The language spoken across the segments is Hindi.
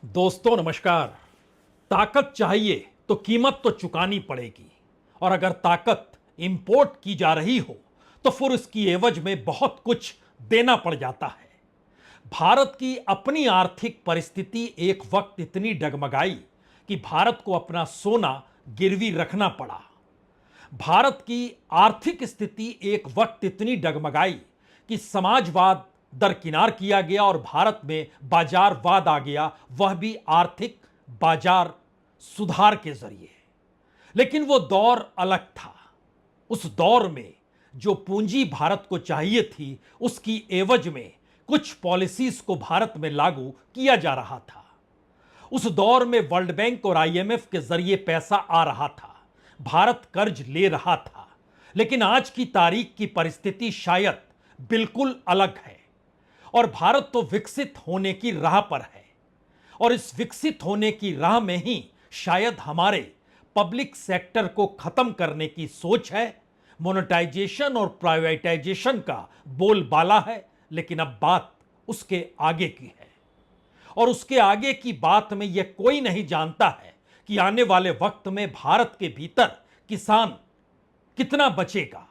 दोस्तों नमस्कार। ताकत चाहिए तो कीमत तो चुकानी पड़ेगी, और अगर ताकत इंपोर्ट की जा रही हो तो फिर उसकी एवज में बहुत कुछ देना पड़ जाता है। भारत की अपनी आर्थिक परिस्थिति एक वक्त इतनी डगमगाई कि भारत को अपना सोना गिरवी रखना पड़ा। भारत की आर्थिक स्थिति एक वक्त इतनी डगमगाई कि समाजवाद दरकिनार किया गया और भारत में बाजारवाद आ गया, वह भी आर्थिक बाजार सुधार के जरिए। लेकिन वो दौर अलग था। उस दौर में जो पूंजी भारत को चाहिए थी, उसकी एवज में कुछ पॉलिसीज को भारत में लागू किया जा रहा था। उस दौर में वर्ल्ड बैंक और आईएमएफ के जरिए पैसा आ रहा था, भारत कर्ज ले रहा था। लेकिन आज की तारीख की परिस्थिति शायद बिल्कुल अलग है, और भारत तो विकसित होने की राह पर है। और इस विकसित होने की राह में ही शायद हमारे पब्लिक सेक्टर को खत्म करने की सोच है। मोनेटाइजेशन और प्राइवेटाइजेशन का बोलबाला है, लेकिन अब बात उसके आगे की है। और उसके आगे की बात में यह कोई नहीं जानता है कि आने वाले वक्त में भारत के भीतर किसान कितना बचेगा,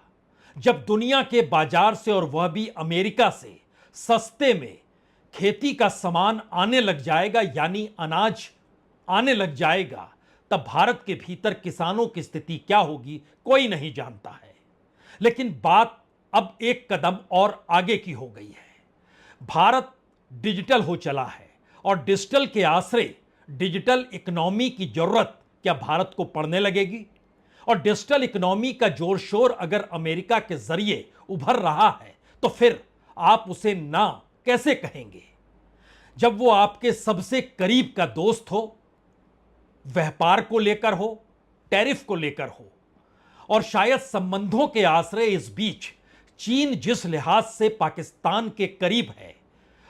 जब दुनिया के बाजार से, और वह भी अमेरिका से, सस्ते में खेती का सामान आने लग जाएगा, यानी अनाज आने लग जाएगा। तब भारत के भीतर किसानों की स्थिति क्या होगी, कोई नहीं जानता है। लेकिन बात अब एक कदम और आगे की हो गई है। भारत डिजिटल हो चला है, और डिजिटल के आश्रय डिजिटल इकोनॉमी की जरूरत क्या भारत को पड़ने लगेगी। और डिजिटल इकोनॉमी का जोर शोर अगर अमेरिका के जरिए उभर रहा है, तो फिर आप उसे ना कैसे कहेंगे, जब वो आपके सबसे करीब का दोस्त हो, व्यापार को लेकर हो, टैरिफ को लेकर हो। और शायद संबंधों के आश्रय इस बीच चीन जिस लिहाज से पाकिस्तान के करीब है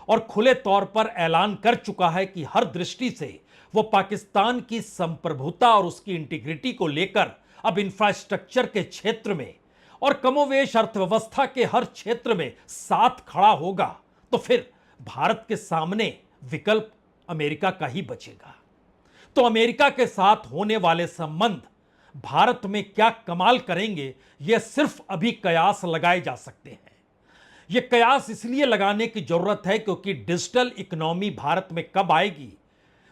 और खुले तौर पर ऐलान कर चुका है कि हर दृष्टि से वो पाकिस्तान की संप्रभुता और उसकी इंटीग्रिटी को लेकर अब इंफ्रास्ट्रक्चर के क्षेत्र में और कमोवेश अर्थव्यवस्था के हर क्षेत्र में साथ खड़ा होगा, तो फिर भारत के सामने विकल्प अमेरिका का ही बचेगा। तो अमेरिका के साथ होने वाले संबंध भारत में क्या कमाल करेंगे, यह सिर्फ अभी कयास लगाए जा सकते हैं। यह कयास इसलिए लगाने की जरूरत है क्योंकि डिजिटल इकोनॉमी भारत में कब आएगी,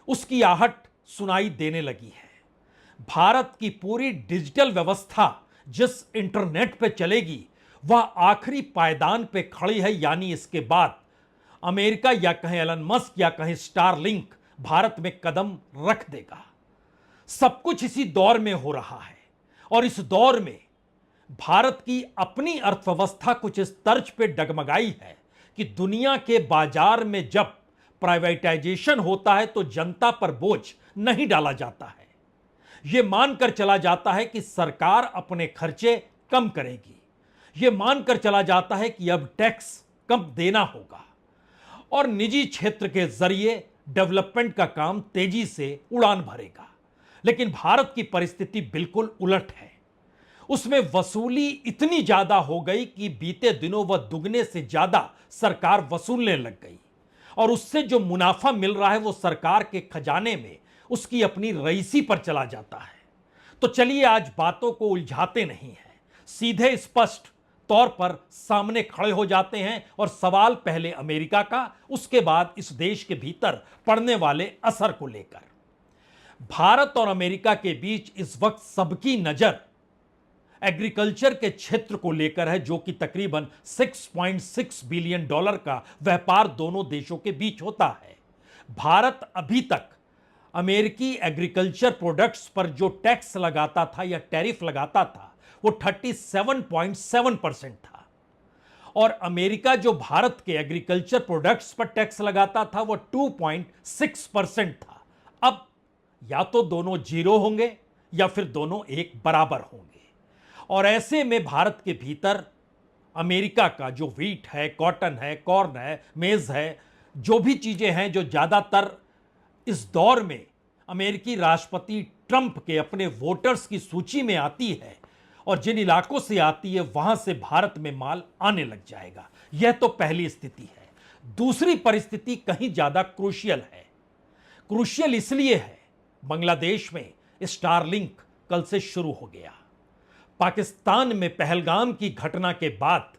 उसकी आहट सुनाई देने लगी है। भारत की पूरी डिजिटल व्यवस्था जिस इंटरनेट पे चलेगी, वह आखिरी पायदान पे खड़ी है, यानी इसके बाद अमेरिका या कहें एलन मस्क या कहें स्टारलिंक भारत में कदम रख देगा। सब कुछ इसी दौर में हो रहा है, और इस दौर में भारत की अपनी अर्थव्यवस्था कुछ इस तर्ज पे डगमगाई है कि दुनिया के बाजार में जब प्राइवेटाइजेशन होता है तो जनता पर बोझ नहीं डाला जाता है। यह मानकर चला जाता है कि सरकार अपने खर्चे कम करेगी। यह मानकर चला जाता है कि अब टैक्स कम देना होगा, और निजी क्षेत्र के जरिए डेवलपमेंट का काम तेजी से उड़ान भरेगा। लेकिन भारत की परिस्थिति बिल्कुल उलट है। उसमें वसूली इतनी ज्यादा हो गई कि बीते दिनों वह दुगने से ज्यादा सरकार वसूलने लग गई, और उससे जो मुनाफा मिल रहा है वो सरकार के खजाने में उसकी अपनी रईसी पर चला जाता है। तो चलिए आज बातों को उलझाते नहीं हैं, सीधे स्पष्ट तौर पर सामने खड़े हो जाते हैं। और सवाल पहले अमेरिका का, उसके बाद इस देश के भीतर पड़ने वाले असर को लेकर। भारत और अमेरिका के बीच इस वक्त सबकी नजर एग्रीकल्चर के क्षेत्र को लेकर है, जो कि तकरीबन 6.6 बिलियन डॉलर का व्यापार दोनों देशों के बीच होता है। भारत अभी तक अमेरिकी एग्रीकल्चर प्रोडक्ट्स पर जो टैक्स लगाता था या टैरिफ लगाता था, वो 37.7% था, और अमेरिका जो भारत के एग्रीकल्चर प्रोडक्ट्स पर टैक्स लगाता था वो 2.6% था। अब या तो दोनों जीरो होंगे या फिर दोनों एक बराबर होंगे। और ऐसे में भारत के भीतर अमेरिका का जो व्हीट है, कॉटन है, कॉर्न है, मेज है, जो भी चीजें हैं जो ज्यादातर इस दौर में अमेरिकी राष्ट्रपति ट्रंप के अपने वोटर्स की सूची में आती है, और जिन इलाकों से आती है वहां से भारत में माल आने लग जाएगा। यह तो पहली स्थिति है। दूसरी परिस्थिति कहीं ज्यादा क्रूशियल है। क्रूशियल इसलिए है, बांग्लादेश में स्टारलिंक कल से शुरू हो गया। पाकिस्तान में पहलगाम की घटना के बाद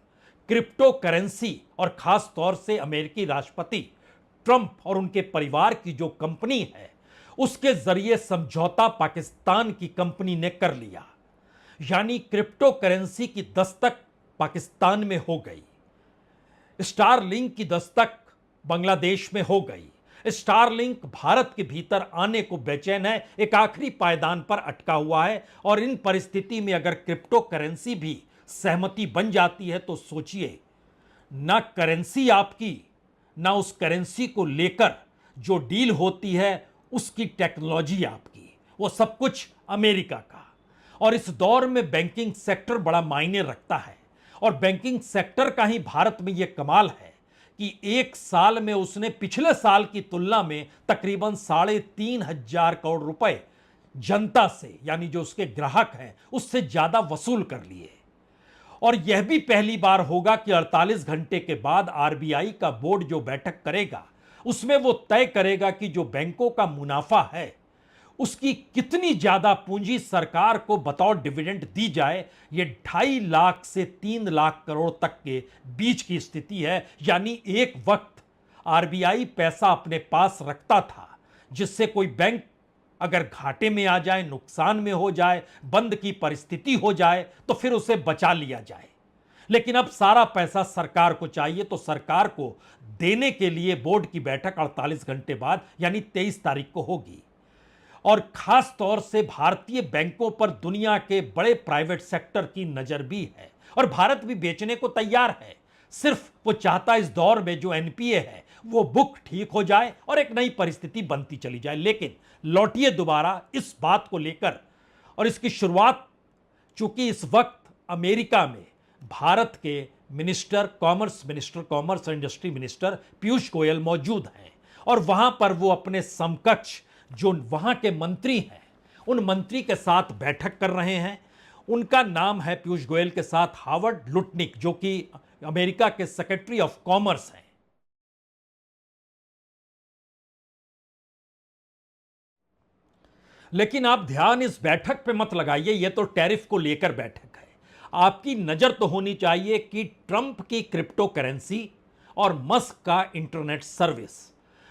क्रिप्टो करेंसी और खास तौर से अमेरिकी राष्ट्रपति ट्रंप और उनके परिवार की जो कंपनी है, उसके जरिए समझौता पाकिस्तान की कंपनी ने कर लिया। यानी क्रिप्टो करेंसी की दस्तक पाकिस्तान में हो गई, स्टारलिंक की दस्तक बांग्लादेश में हो गई। स्टारलिंक भारत के भीतर आने को बेचैन है, एक आखिरी पायदान पर अटका हुआ है। और इन परिस्थिति में अगर क्रिप्टो करेंसी भी सहमति बन जाती है तो सोचिए, ना करेंसी आपकी, ना उस करेंसी को लेकर जो डील होती है उसकी टेक्नोलॉजी आपकी, वो सब कुछ अमेरिका का। और इस दौर में बैंकिंग सेक्टर बड़ा मायने रखता है। और बैंकिंग सेक्टर का ही भारत में यह कमाल है कि एक साल में उसने पिछले साल की तुलना में तकरीबन 3,500 करोड़ रुपए जनता से, यानी जो उसके ग्राहक हैं, उससे ज्यादा वसूल कर लिए। और यह भी पहली बार होगा कि 48 घंटे के बाद आरबीआई का बोर्ड जो बैठक करेगा उसमें वो तय करेगा कि जो बैंकों का मुनाफा है उसकी कितनी ज्यादा पूंजी सरकार को बतौर डिविडेंड दी जाए। ये 2.5 लाख से 3 लाख करोड़ तक के बीच की स्थिति है। यानी एक वक्त आरबीआई पैसा अपने पास रखता था जिससे कोई बैंक अगर घाटे में आ जाए, नुकसान में हो जाए, बंद की परिस्थिति हो जाए तो फिर उसे बचा लिया जाए। लेकिन अब सारा पैसा सरकार को चाहिए, तो सरकार को देने के लिए बोर्ड की बैठक 48 घंटे बाद यानी 23 तारीख को होगी। और खास तौर से भारतीय बैंकों पर दुनिया के बड़े प्राइवेट सेक्टर की नजर भी है और भारत भी बेचने को तैयार है। सिर्फ वो चाहता इस दौर में जो एनपीए है वो बुक ठीक हो जाए और एक नई परिस्थिति बनती चली जाए। लेकिन लौटिए दोबारा इस बात को लेकर, और इसकी शुरुआत चूंकि इस वक्त अमेरिका में भारत के कॉमर्स और इंडस्ट्री मिनिस्टर पीयूष गोयल मौजूद हैं और वहां पर वो अपने समकक्ष जो वहां के मंत्री हैं उन मंत्री के साथ बैठक कर रहे हैं। उनका नाम है पीयूष गोयल के साथ हावर्ड लुटनिक, जो कि अमेरिका के सेक्रेटरी ऑफ कॉमर्स हैं। लेकिन आप ध्यान इस बैठक पे मत लगाइए, यह तो टैरिफ को लेकर बैठक है। आपकी नजर तो होनी चाहिए कि ट्रंप की क्रिप्टो करेंसी और मस्क का इंटरनेट सर्विस,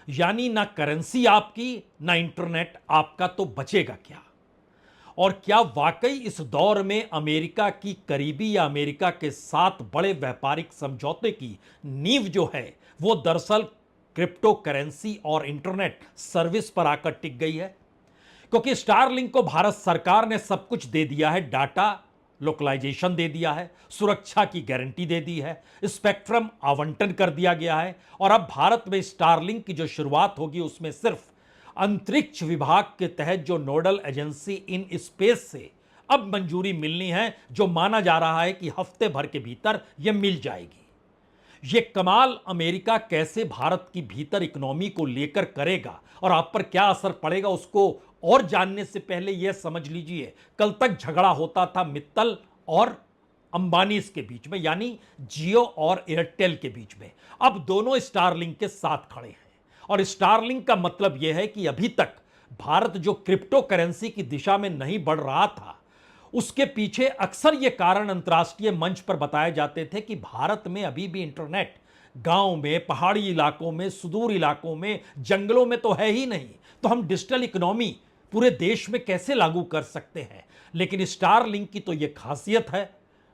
यानी ना करेंसी आपकी ना इंटरनेट आपका, तो बचेगा क्या? और क्या वाकई इस दौर में अमेरिका की करीबी या अमेरिका के साथ बड़े व्यापारिक समझौते की नींव जो है वो दरअसल क्रिप्टो करेंसी और इंटरनेट सर्विस पर आकर टिक गई है? क्योंकि स्टारलिंक को भारत सरकार ने सब कुछ दे दिया है, डाटा लोकलाइजेशन दे दिया है, सुरक्षा की गारंटी दे दी है, स्पेक्ट्रम आवंटन कर दिया गया है। और अब भारत में स्टारलिंक की जो शुरुआत होगी उसमें सिर्फ अंतरिक्ष विभाग के तहत जो नोडल एजेंसी इन स्पेस से अब मंजूरी मिलनी है, जो माना जा रहा है कि हफ्ते भर के भीतर यह मिल जाएगी। यह कमाल अमेरिका कैसे भारत की भीतर इकोनॉमी को लेकर करेगा और आप पर क्या असर पड़ेगा, उसको और जानने से पहले यह समझ लीजिए, कल तक झगड़ा होता था मित्तल और अंबानी के बीच में, यानी जियो और एयरटेल के बीच में। अब दोनों स्टारलिंक के साथ खड़े हैं। और स्टारलिंक का मतलब यह है कि अभी तक भारत जो क्रिप्टो करेंसी की दिशा में नहीं बढ़ रहा था, उसके पीछे अक्सर यह कारण अंतर्राष्ट्रीय मंच पर बताए जाते थे कि भारत में अभी भी इंटरनेट गांव में, पहाड़ी इलाकों में, सुदूर इलाकों में, जंगलों में तो है ही नहीं, तो हम डिजिटल इकोनॉमी पूरे देश में कैसे लागू कर सकते हैं? लेकिन स्टारलिंक की तो यह खासियत है,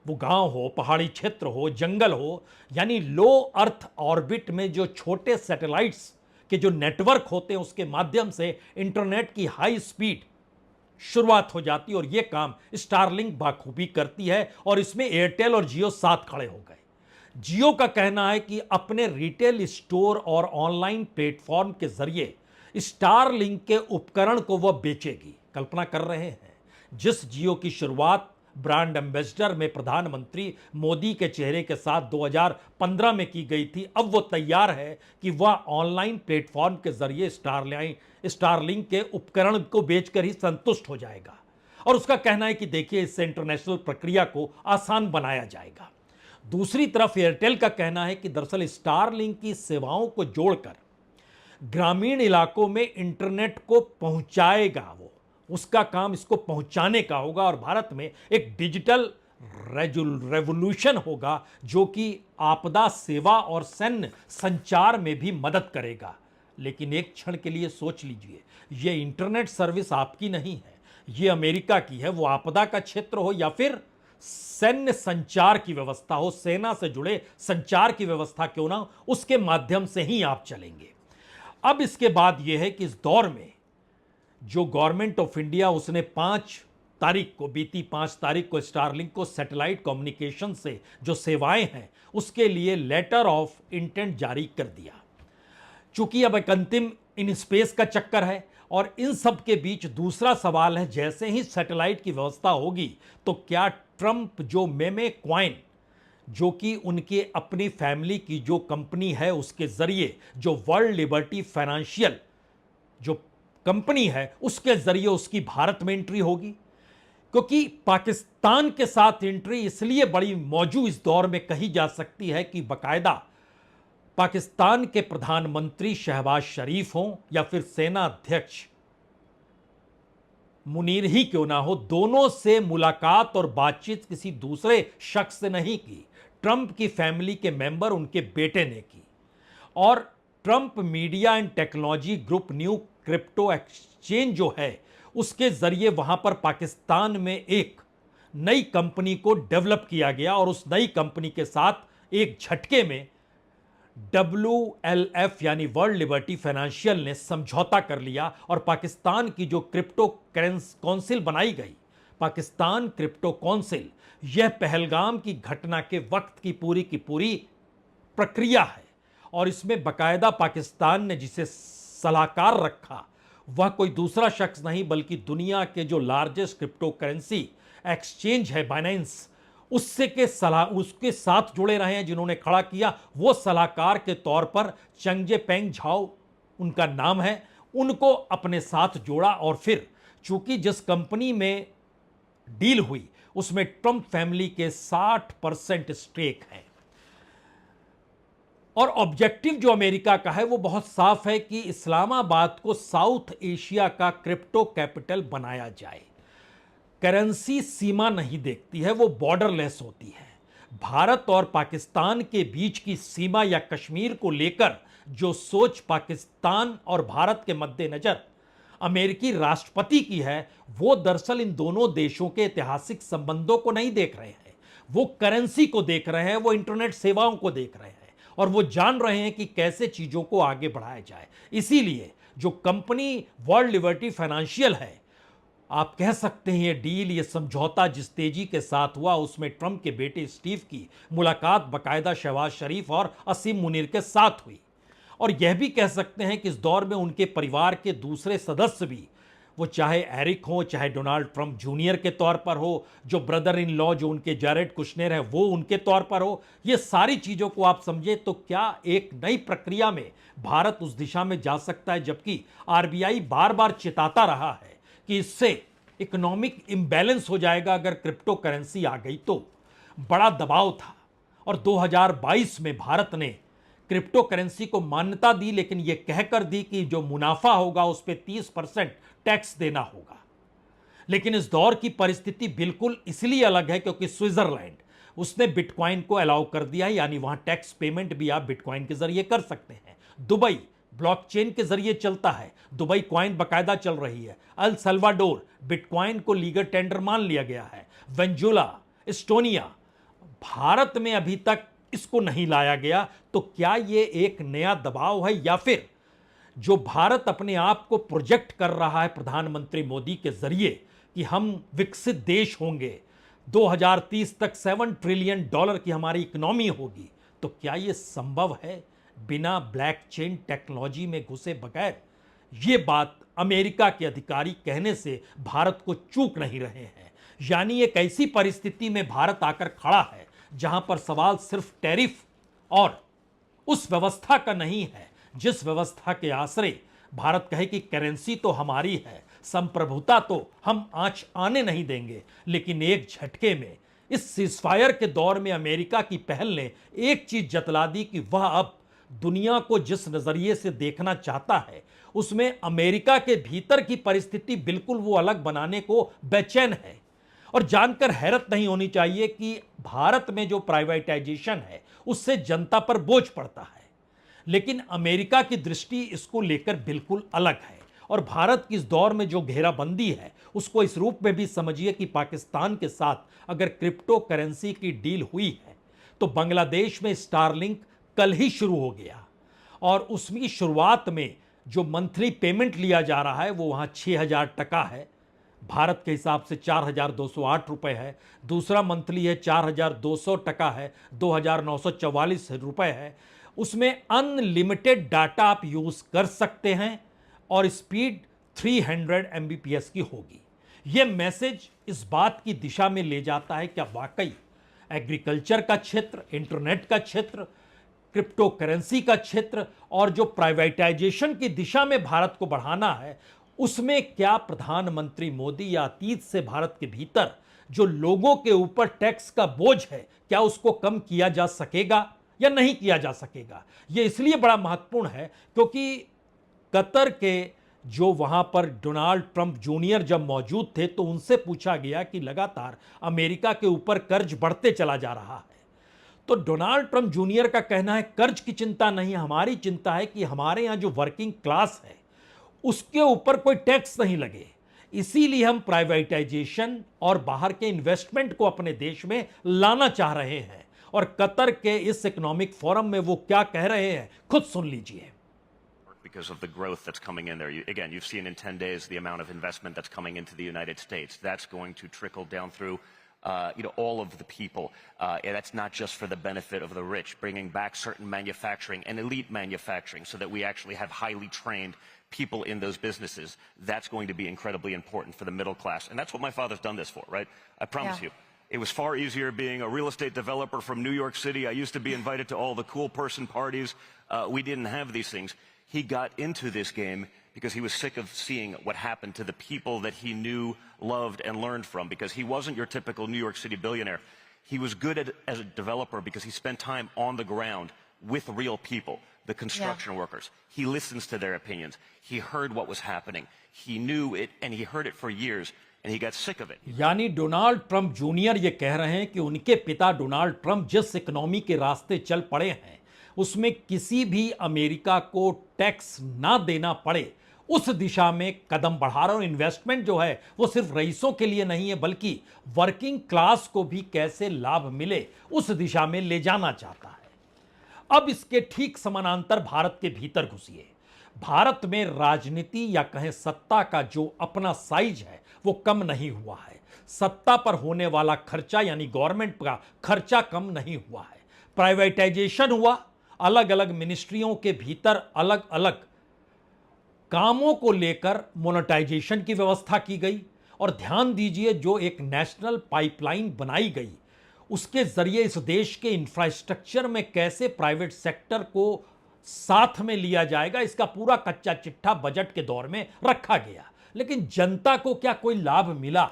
वो गांव हो, पहाड़ी क्षेत्र हो, जंगल हो, यानी लो अर्थ ऑर्बिट में जो छोटे सैटेलाइट्स के जो नेटवर्क होते हैं उसके माध्यम से इंटरनेट की हाई स्पीड शुरुआत हो जाती है। और यह काम स्टारलिंक बाखूबी करती है और इसमें एयरटेल और जियो साथ खड़े हो गए। जियो का कहना है कि अपने रिटेल स्टोर और ऑनलाइन प्लेटफॉर्म के जरिए स्टारलिंक के उपकरण को वह बेचेगी। कल्पना कर रहे हैं, जिस जियो की शुरुआत ब्रांड एम्बेसडर में प्रधानमंत्री मोदी के चेहरे के साथ 2015 में की गई थी, अब वो तैयार है कि वह ऑनलाइन प्लेटफॉर्म के जरिए स्टारलिंक के उपकरण को बेचकर ही संतुष्ट हो जाएगा। और उसका कहना है कि देखिए, इससे इंटरनेशनल प्रक्रिया को आसान बनाया जाएगा। दूसरी तरफ एयरटेल का कहना है कि दरअसल स्टारलिंक की सेवाओं को जोड़कर ग्रामीण इलाकों में इंटरनेट को पहुंचाएगा। वो उसका काम इसको पहुंचाने का होगा और भारत में एक डिजिटल रेवोल्यूशन होगा जो कि आपदा सेवा और सैन्य संचार में भी मदद करेगा। लेकिन एक क्षण के लिए सोच लीजिए, यह इंटरनेट सर्विस आपकी नहीं है, यह अमेरिका की है। वो आपदा का क्षेत्र हो या फिर सैन्य संचार की व्यवस्था हो, सेना से जुड़े संचार की व्यवस्था क्यों ना हो, उसके माध्यम से ही आप चलेंगे। अब इसके बाद यह है कि इस दौर में जो गवर्नमेंट ऑफ इंडिया, उसने 5 तारीख को, बीती 5 तारीख को स्टारलिंक को सैटेलाइट कम्युनिकेशन से जो सेवाएं हैं उसके लिए लेटर ऑफ इंटेंट जारी कर दिया। चूंकि अब एक अंतिम इन स्पेस का चक्कर है और इन सब के बीच दूसरा सवाल है, जैसे ही सैटेलाइट की व्यवस्था होगी तो क्या ट्रंप जो मेमे क्वाइन, जो कि उनके अपनी फैमिली की जो कंपनी है उसके जरिए, जो वर्ल्ड लिबर्टी फाइनेंशियल जो कंपनी है उसके जरिए उसकी भारत में एंट्री होगी। क्योंकि पाकिस्तान के साथ एंट्री इसलिए बड़ी मौजू इस दौर में कही जा सकती है कि बकायदा पाकिस्तान के प्रधानमंत्री शहबाज शरीफ हों या फिर सेना अध्यक्ष मुनीर ही क्यों ना हो, दोनों से मुलाकात और बातचीत किसी दूसरे शख्स से नहीं की, ट्रंप की फैमिली के मेंबर उनके बेटे ने की। और Trump media and technology group new crypto exchange जो है उसके जरिए वहां पर पाकिस्तान में एक नई कंपनी को डेवलप किया गया और उस नई कंपनी के साथ एक झटके में WLF यानी वर्ल्ड लिबर्टी फाइनेंशियल ने समझौता कर लिया और पाकिस्तान की जो क्रिप्टो काउंसिल बनाई गई, पाकिस्तान क्रिप्टो काउंसिल, यह पहलगाम की घटना के वक्त की पूरी प्रक्रिया है। और इसमें बाकायदा पाकिस्तान ने जिसे सलाहकार रखा वह कोई दूसरा शख्स नहीं बल्कि दुनिया के जो लार्जेस्ट क्रिप्टो करेंसी एक्सचेंज है बाइनेंस, उसके साथ जुड़े रहे हैं। जिन्होंने खड़ा किया वो सलाहकार के तौर पर चंगजे पेंग झाओ उनका नाम है, उनको अपने साथ जोड़ा। और फिर चूंकि जिस कंपनी में डील हुई उसमें ट्रंप फैमिली के 60% स्टेक है और ऑब्जेक्टिव जो अमेरिका का है वो बहुत साफ है कि इस्लामाबाद को साउथ एशिया का क्रिप्टो कैपिटल बनाया जाए। करेंसी सीमा नहीं देखती है, वो बॉर्डरलेस होती है। भारत और पाकिस्तान के बीच की सीमा या कश्मीर को लेकर जो सोच पाकिस्तान और भारत के मद्देनजर अमेरिकी राष्ट्रपति की है वो दरअसल इन दोनों देशों के ऐतिहासिक संबंधों को नहीं देख रहे हैं, वो करेंसी को देख रहे हैं, वो इंटरनेट सेवाओं को देख रहे हैं और वो जान रहे हैं कि कैसे चीजों को आगे बढ़ाया जाए। इसीलिए जो कंपनी वर्ल्ड लिबर्टी फाइनेंशियल है, आप कह सकते हैं ये डील, ये समझौता जिस तेजी के साथ हुआ उसमें ट्रंप के बेटे स्टीव की मुलाकात बाकायदा शहबाज शरीफ और असीम मुनीर के साथ हुई। और यह भी कह सकते हैं कि इस दौर में उनके परिवार के दूसरे सदस्य भी, वो चाहे एरिक हो, चाहे डोनाल्ड ट्रंप जूनियर के तौर पर हो, जो ब्रदर इन लॉ जो उनके जैरेड कुश्नेर है वो उनके तौर पर हो, ये सारी चीज़ों को आप समझे तो क्या एक नई प्रक्रिया में भारत उस दिशा में जा सकता है। जबकि RBI बार बार चिताता रहा है कि इससे इकोनॉमिक इम्बैलेंस हो जाएगा अगर क्रिप्टो करेंसी आ गई तो। बड़ा दबाव था और 2022 में भारत ने क्रिप्टो करेंसी को मान्यता दी, लेकिन यह कहकर दी कि जो मुनाफा होगा उस पर 30% टैक्स देना होगा। लेकिन इस दौर की परिस्थिति बिल्कुल इसलिए अलग है क्योंकि स्विट्जरलैंड, उसने बिटकॉइन को अलाउ कर दिया है, यानी वहां टैक्स पेमेंट भी आप बिटकॉइन के जरिए कर सकते हैं। दुबई ब्लॉकचेन के जरिए चलता है, दुबई कॉइन बाकायदा चल रही है। अल सल्वाडोर बिटकॉइन को लीगल टेंडर मान लिया गया है। वेंजुला, एस्टोनिया, भारत में अभी तक इसको नहीं लाया गया। तो क्या यह एक नया दबाव है या फिर जो भारत अपने आप को प्रोजेक्ट कर रहा है प्रधानमंत्री मोदी के जरिए कि हम विकसित देश होंगे, 2030 तक $7 ट्रिलियन की हमारी इकोनॉमी होगी, तो क्या यह संभव है बिना ब्लॉकचेन टेक्नोलॉजी में घुसे बगैर? ये बात अमेरिका के अधिकारी कहने से भारत को चूक नहीं रहे हैं। यानी एक ऐसी परिस्थिति में भारत आकर खड़ा है जहां पर सवाल सिर्फ टैरिफ और उस व्यवस्था का नहीं है जिस व्यवस्था के आश्रय भारत कहे कि करेंसी तो हमारी है, संप्रभुता तो हम आंच आने नहीं देंगे। लेकिन एक झटके में इस सीजफायर के दौर में अमेरिका की पहल ने एक चीज जतला दी कि वह अब दुनिया को जिस नजरिए से देखना चाहता है उसमें अमेरिका के भीतर की परिस्थिति बिल्कुल वो अलग बनाने को बेचैन है। और जानकर हैरत नहीं होनी चाहिए कि भारत में जो प्राइवेटाइजेशन है उससे जनता पर बोझ पड़ता है, लेकिन अमेरिका की दृष्टि इसको लेकर बिल्कुल अलग है। और भारत की इस दौर में जो घेराबंदी है उसको इस रूप में भी समझिए कि पाकिस्तान के साथ अगर क्रिप्टो करेंसी की डील हुई है तो बांग्लादेश में स्टारलिंक कल ही शुरू हो गया, और उसकी शुरुआत में जो मंथली पेमेंट लिया जा रहा है वो वहाँ 6,000 टका है, भारत के हिसाब से 4,208 रुपए है। दूसरा मंथली है 4,200 टका है, 2,944 रुपए है। उसमें अनलिमिटेड डाटा आप यूज कर सकते हैं और स्पीड 300 एमबीपीएस की होगी। यह मैसेज इस बात की दिशा में ले जाता है क्या वाकई एग्रीकल्चर का क्षेत्र, इंटरनेट का क्षेत्र, क्रिप्टो करेंसी का क्षेत्र और जो प्राइवेटाइजेशन की दिशा में भारत को बढ़ाना है उसमें क्या प्रधानमंत्री मोदी या अतीत से भारत के भीतर जो लोगों के ऊपर टैक्स का बोझ है क्या उसको कम किया जा सकेगा या नहीं किया जा सकेगा। यह इसलिए बड़ा महत्वपूर्ण है क्योंकि कतर के जो वहां पर डोनाल्ड ट्रंप जूनियर जब मौजूद थे तो उनसे पूछा गया कि लगातार अमेरिका के ऊपर कर्ज बढ़ते चला जा रहा है, तो डोनाल्ड ट्रंप जूनियर का कहना है कर्ज की चिंता नहीं, हमारी चिंता है कि हमारे यहां जो वर्किंग क्लास है उसके ऊपर कोई टैक्स नहीं लगे, इसीलिए हम प्राइवेटाइजेशन और बाहर के इन्वेस्टमेंट को अपने देश में लाना चाह रहे हैं। और कतर के इस इकोनॉमिक फोरम में वो क्या कह रहे हैं खुद सुन लीजिए। Because of the growth that's coming in there. Again, you've seen in 10 days the amount of investment that's coming into the United States. That's going to trickle down through all of the people. And that's not just for the benefit of the rich, bringing back certain manufacturing and elite manufacturing so that we actually have highly trained people in those businesses. That's going to be incredibly important for the middle class. And that's what my father's done this for, right? I promise you. It was far easier being a real estate developer from New York City. I used to be invited to all the cool person parties. We didn't have these things. He got into this game because he was sick of seeing what happened to the people that he knew, loved, and learned from, because he wasn't your typical New York City billionaire. He was good as a developer because he spent time on the ground with real people, the construction workers. He listens to their opinions. He heard what was happening. He knew it, and he heard it for years, and he got sick of it. यानी डोनाल्ड ट्रंप जूनियर ये कह रहे हैं कि उनके पिता डोनाल्ड ट्रंप जिस इकोनॉमी के रास्ते चल पड़े हैं उसमें किसी भी अमेरिका को टैक्स ना देना पड़े उस दिशा में कदम बढ़ा रहा है। और इन्वेस्टमेंट जो है वो सिर्फ रईसों के लिए नहीं है बल्कि वर्किंग क्लास को भी कैसे लाभ मिले उस दिशा में ले जाना चाहता है। अब इसके ठीक समानांतर भारत के भीतर घुसिए। भारत में राजनीति या कहें सत्ता का जो अपना साइज है वो कम नहीं हुआ है, सत्ता पर होने वाला खर्चा यानी गवर्नमेंट का खर्चा कम नहीं हुआ है। प्राइवेटाइजेशन हुआ, अलग अलग मिनिस्ट्रियों के भीतर अलग अलग कामों को लेकर मोनेटाइजेशन की व्यवस्था की गई। और ध्यान दीजिए जो एक नेशनल पाइपलाइन बनाई गई उसके जरिए इस देश के इंफ्रास्ट्रक्चर में कैसे प्राइवेट सेक्टर को साथ में लिया जाएगा इसका पूरा कच्चा चिट्ठा बजट के दौर में रखा गया। लेकिन जनता को क्या कोई लाभ मिला,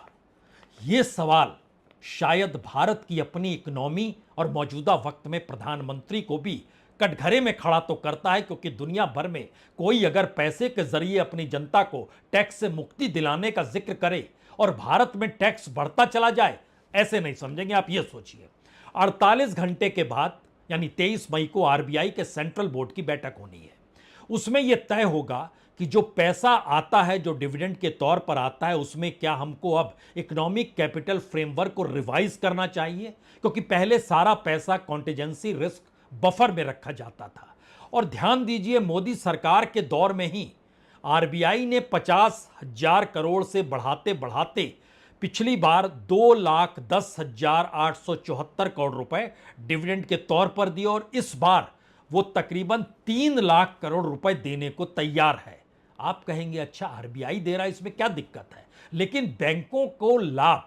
यह सवाल शायद भारत की अपनी इकोनॉमी और मौजूदा वक्त में प्रधानमंत्री को भी कटघरे में खड़ा तो करता है, क्योंकि दुनिया भर में कोई अगर पैसे के जरिए अपनी जनता को टैक्स से मुक्ति दिलाने का जिक्र करे और भारत में टैक्स बढ़ता चला जाए, ऐसे नहीं समझेंगे। आप ये सोचिए 48 घंटे के बाद यानी 23 मई को आरबीआई के सेंट्रल बोर्ड की बैठक होनी है। उसमें यह तय होगा कि जो पैसा आता है जो डिविडेंड के तौर पर आता है उसमें क्या हमको अब इकोनॉमिक कैपिटल फ्रेमवर्क को रिवाइज करना चाहिए, क्योंकि पहले सारा पैसा कॉन्टिजेंसी रिस्क बफर में रखा जाता था। और ध्यान दीजिए मोदी सरकार के दौर में ही आरबीआई ने 50,000 करोड़ से बढ़ाते बढ़ाते पिछली बार 2,10,874 करोड़ रुपए डिविडेंड के तौर पर दिए और इस बार वो तकरीबन 3 लाख करोड़ रुपए देने को तैयार है। आप कहेंगे अच्छा आरबीआई दे रहा है इसमें क्या दिक्कत है, लेकिन बैंकों को लाभ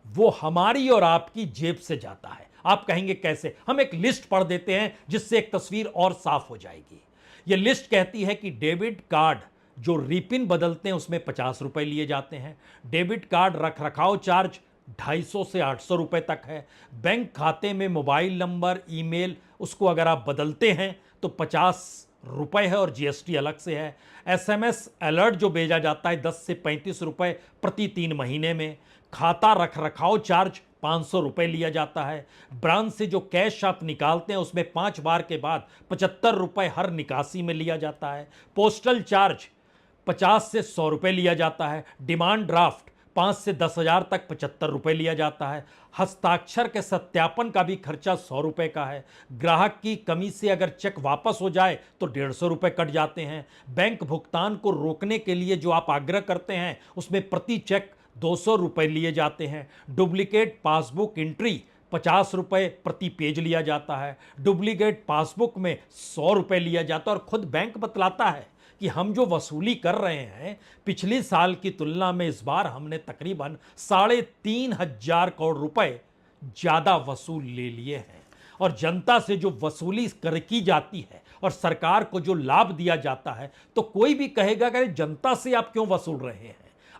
वो हमारी और आपकी जेब से जाता है। आप कहेंगे कैसे, हम एक लिस्ट पढ़ देते हैं जिससे एक तस्वीर और साफ हो जाएगी। यह लिस्ट कहती है कि डेबिट कार्ड जो रिपिन बदलते हैं उसमें 50 रुपए लिए जाते हैं, डेबिट कार्ड रखरखाव चार्ज 250 से 800 रुपए तक है, बैंक खाते में मोबाइल नंबर ईमेल उसको अगर आप बदलते हैं तो 50 रुपए है और जीएसटी अलग से है। एसएमएस अलर्ट जो भेजा जाता है 10 से 35 रुपए प्रति 3 महीने में। खाता रख रखाव चार्ज 500 रुपए लिया जाता है। ब्रांच से जो कैश आप निकालते हैं उसमें 5 बार के बाद 75 रुपए हर निकासी में लिया जाता है। पोस्टल चार्ज 50 से 100 रुपए लिया जाता है। डिमांड ड्राफ्ट 5 से 10,000 तक 75 रुपए लिया जाता है। हस्ताक्षर के सत्यापन का भी खर्चा 100 रुपए का है। ग्राहक की कमी से अगर चेक वापस हो जाए तो 150 रुपए कट जाते हैं। बैंक भुगतान को रोकने के लिए जो आप आग्रह करते हैं उसमें प्रति चेक 200 रुपए लिए जाते हैं। डुप्लीकेट पासबुक एंट्री 50 रुपए प्रति पेज लिया जाता है। डुप्लीकेट पासबुक में 100 रुपए लिया जाता है और खुद बैंक बतलाता है कि हम जो वसूली कर रहे हैं पिछले साल की तुलना में इस बार हमने तकरीबन 3,500 करोड़ रुपए ज्यादा वसूल ले लिए हैं। और जनता से जो वसूली कर की जाती है और सरकार को जो लाभ दिया जाता है तो कोई भी कहेगा कि जनता से आप क्यों वसूल रहे हैं,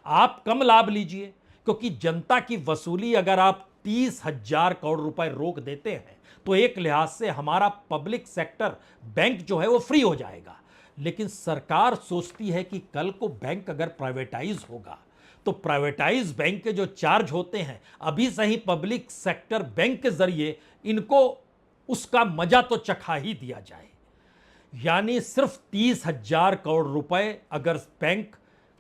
आप कम लाभ लीजिए। क्योंकि जनता की वसूली अगर आप 30,000 करोड़ रुपए रोक देते हैं तो एक लिहाज से हमारा पब्लिक सेक्टर बैंक जो है वो फ्री हो जाएगा। लेकिन सरकार सोचती है कि कल को बैंक अगर प्राइवेटाइज होगा तो प्राइवेटाइज बैंक के जो चार्ज होते हैं अभी से ही पब्लिक सेक्टर बैंक के जरिए इनको उसका मजा तो चखा ही दिया जाए। यानी सिर्फ 30,000 करोड़ रुपए अगर बैंक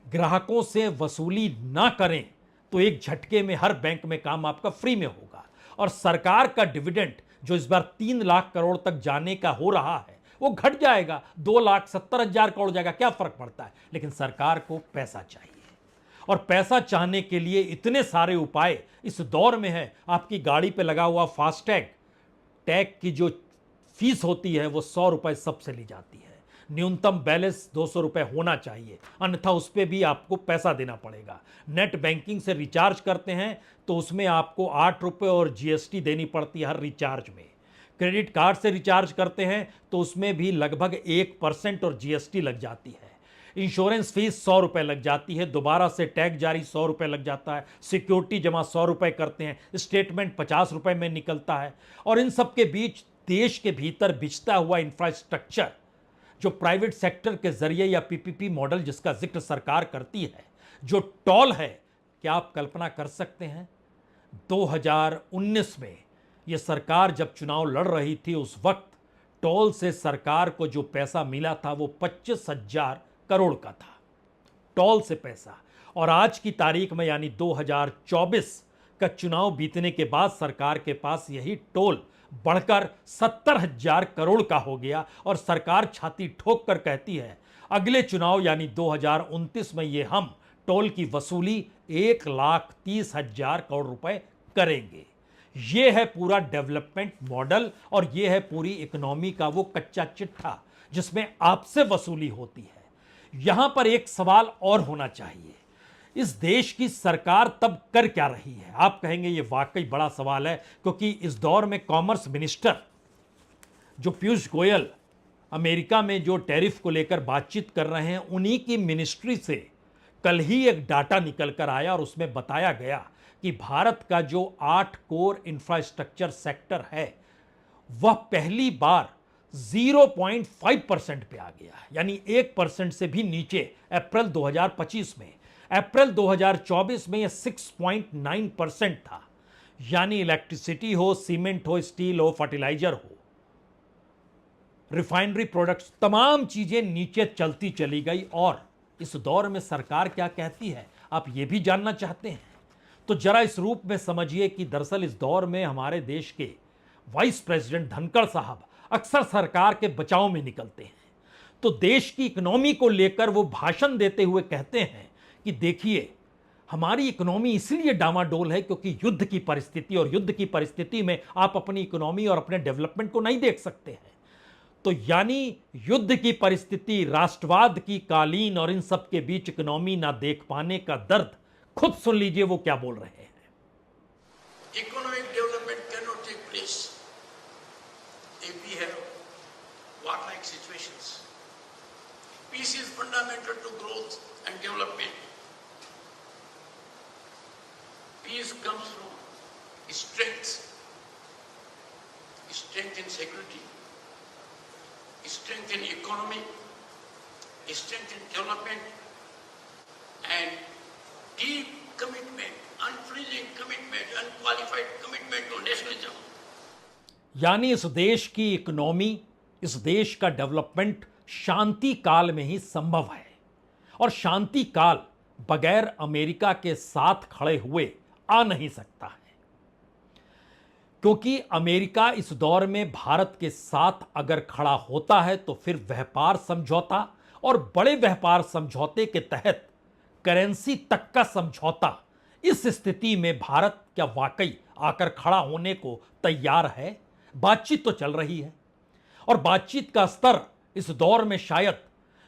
ग्राहकों से वसूली ना करें तो एक झटके में हर बैंक में काम आपका फ्री में होगा। और सरकार का डिविडेंड जो इस बार 3 लाख करोड़ तक जाने का हो रहा है वो घट जाएगा, 2,70,000 करोड़ जाएगा, क्या फर्क पड़ता है। लेकिन सरकार को पैसा चाहिए और पैसा चाहने के लिए इतने सारे उपाय इस दौर में है। आपकी गाड़ी पे लगा हुआ फास्टैग टैग की जो फीस होती है वो 100 रुपए सबसे ली जाती है। न्यूनतम बैलेंस 200 रुपए होना चाहिए, अन्यथा उस पर भी आपको पैसा देना पड़ेगा। नेट बैंकिंग से रिचार्ज करते हैं तो उसमें आपको 8 रुपए और जीएसटी देनी पड़ती है हर रिचार्ज में। क्रेडिट कार्ड से रिचार्ज करते हैं तो उसमें भी लगभग 1% और जीएसटी लग जाती है। इंश्योरेंस फीस 100 रुपए लग जाती है, दोबारा से टैग जारी 100 रुपए लग जाता है। सिक्योरिटी जमा 100 रुपए करते हैं, स्टेटमेंट 50 रुपए में निकलता है। और इन सब के बीच देश के भीतर बिछता हुआ इंफ्रास्ट्रक्चर जो प्राइवेट सेक्टर के जरिए या पीपीपी मॉडल जिसका जिक्र सरकार करती है, जो टोल है, क्या आप कल्पना कर सकते हैं 2019 में यह सरकार जब चुनाव लड़ रही थी उस वक्त टोल से सरकार को जो पैसा मिला था वो 25,000 करोड़ का था, टोल से पैसा। और आज की तारीख में यानी 2024 का चुनाव बीतने के बाद सरकार के पास यही टोल बढ़कर 70,000 करोड़ का हो गया। और सरकार छाती ठोक कर कहती है अगले चुनाव यानी 2029 में ये हम टोल की वसूली 1,30,000 करोड़ रुपए करेंगे। ये है पूरा डेवलपमेंट मॉडल और ये है पूरी इकोनॉमी का वो कच्चा चिट्ठा जिसमें आपसे वसूली होती है। यहां पर एक सवाल और होना चाहिए, इस देश की सरकार तब कर क्या रही है। आप कहेंगे ये वाकई बड़ा सवाल है, क्योंकि इस दौर में कॉमर्स मिनिस्टर जो पीयूष गोयल अमेरिका में जो टैरिफ को लेकर बातचीत कर रहे हैं, उन्हीं की मिनिस्ट्री से कल ही एक डाटा निकल कर आया और उसमें बताया गया कि भारत का जो 8 कोर इंफ्रास्ट्रक्चर सेक्टर है वह पहली बार 0.5% पे आ गया, यानी 1% से भी नीचे अप्रैल 2025 में। अप्रैल 2024 में यह 6.9% था। यानी इलेक्ट्रिसिटी हो, सीमेंट हो, स्टील हो, फर्टिलाइजर हो, रिफाइनरी प्रोडक्ट्स, तमाम चीजें नीचे चलती चली गई। और इस दौर में सरकार क्या कहती है, आप यह भी जानना चाहते हैं? तो जरा इस रूप में समझिए कि दरअसल इस दौर में हमारे देश के वाइस प्रेसिडेंट धनखड़ साहब अक्सर सरकार के बचाव में निकलते हैं। तो देश की इकोनॉमी को लेकर वो भाषण देते हुए कहते हैं कि देखिए हमारी इकोनॉमी इसलिए डामाडोल है क्योंकि युद्ध की परिस्थिति, और युद्ध की परिस्थिति में आप अपनी इकोनॉमी और अपने डेवलपमेंट को नहीं देख सकते हैं। तो यानी युद्ध की परिस्थिति, राष्ट्रवाद की कालीन और इन सब के बीच इकोनॉमी ना देख पाने का दर्द, खुद सुन लीजिए वो क्या बोल रहे हैं। Economic development cannot take place if we have war-like situations. Peace is fundamental to growth and development. Peace comes from strength in security, strengthen economy, strengthen development, and deep commitment, unflinching commitment, unqualified commitment to nationalism. यानी इस देश की इकोनॉमी, इस देश का डेवलपमेंट शांति काल में ही संभव है, और शांति काल बगैर अमेरिका के साथ खड़े हुए आ नहीं सकता है, क्योंकि अमेरिका इस दौर में भारत के साथ अगर खड़ा होता है तो फिर व्यापार समझौता और बड़े व्यापार समझौते के तहत करेंसी तक का समझौता, इस स्थिति में भारत क्या वाकई आकर खड़ा होने को तैयार है? बातचीत तो चल रही है, और बातचीत का स्तर इस दौर में शायद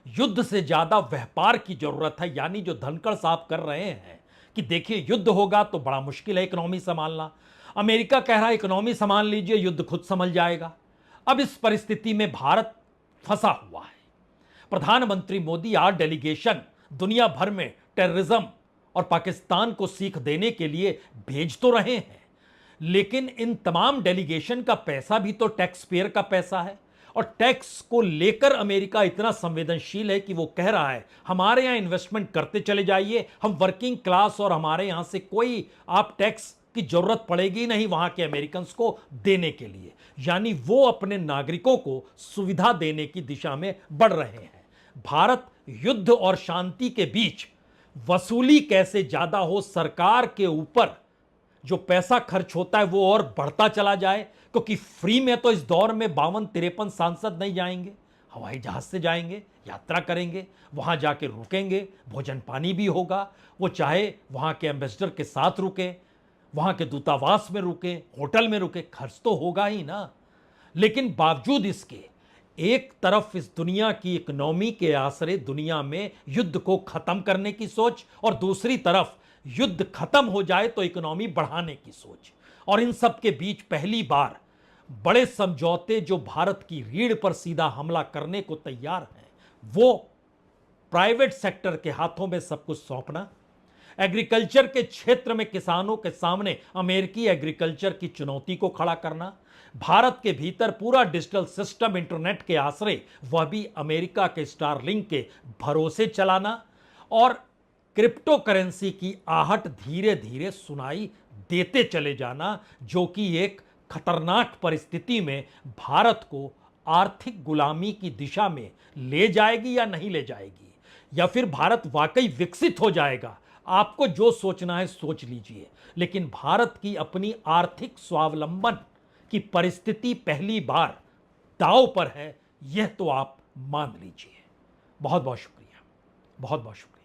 युद्ध से ज्यादा व्यापार की जरूरत है। यानी जो धनखड़ साहब कर रहे हैं कि देखिए युद्ध होगा तो बड़ा मुश्किल है इकोनॉमी संभालना, अमेरिका कह रहा है इकोनॉमी संभाल लीजिए, युद्ध खुद संभल जाएगा। अब इस परिस्थिति में भारत फंसा हुआ है। प्रधानमंत्री मोदी आज डेलीगेशन दुनिया भर में टेररिज्म और पाकिस्तान को सीख देने के लिए भेज तो रहे हैं, लेकिन इन तमाम डेलीगेशन का पैसा भी तो टैक्स पेयर का पैसा है, और टैक्स को लेकर अमेरिका इतना संवेदनशील है कि वो कह रहा है हमारे यहां इन्वेस्टमेंट करते चले जाइए, हम वर्किंग क्लास और हमारे यहां से कोई आप टैक्स की जरूरत पड़ेगी नहीं वहां के अमेरिकन्स को देने के लिए। यानी वो अपने नागरिकों को सुविधा देने की दिशा में बढ़ रहे हैं। भारत युद्ध और शांति के बीच वसूली कैसे ज्यादा हो, सरकार के ऊपर जो पैसा खर्च होता है वो और बढ़ता चला जाए, क्योंकि फ्री में तो इस दौर में 52-53 सांसद नहीं जाएंगे, हवाई जहाज से जाएंगे, यात्रा करेंगे, वहां जाके रुकेंगे, भोजन पानी भी होगा, वो चाहे वहां के एम्बेसडर के साथ रुके, वहां के दूतावास में रुके, होटल में रुके, खर्च तो होगा ही ना। लेकिन बावजूद इसके एक तरफ इस दुनिया की इकोनॉमी के आसरे दुनिया में युद्ध को खत्म करने की सोच, और दूसरी तरफ युद्ध खत्म हो जाए तो इकोनॉमी बढ़ाने की सोच, और इन सब के बीच पहली बार बड़े समझौते जो भारत की रीढ़ पर सीधा हमला करने को तैयार हैं, वो प्राइवेट सेक्टर के हाथों में सब कुछ सौंपना, एग्रीकल्चर के क्षेत्र में किसानों के सामने अमेरिकी एग्रीकल्चर की चुनौती को खड़ा करना, भारत के भीतर पूरा डिजिटल सिस्टम इंटरनेट के आसरे वह भी अमेरिका के स्टारलिंक के भरोसे चलाना, और क्रिप्टो करेंसी की आहट धीरे धीरे सुनाई देते चले जाना, जो कि एक खतरनाक परिस्थिति में भारत को आर्थिक गुलामी की दिशा में ले जाएगी या नहीं ले जाएगी, या फिर भारत वाकई विकसित हो जाएगा। आपको जो सोचना है सोच लीजिए, लेकिन भारत की अपनी आर्थिक स्वावलंबन की परिस्थिति पहली बार दांव पर है, यह तो आप मान लीजिए। बहुत बहुत शुक्रिया, बहुत बहुत शुक्रिया।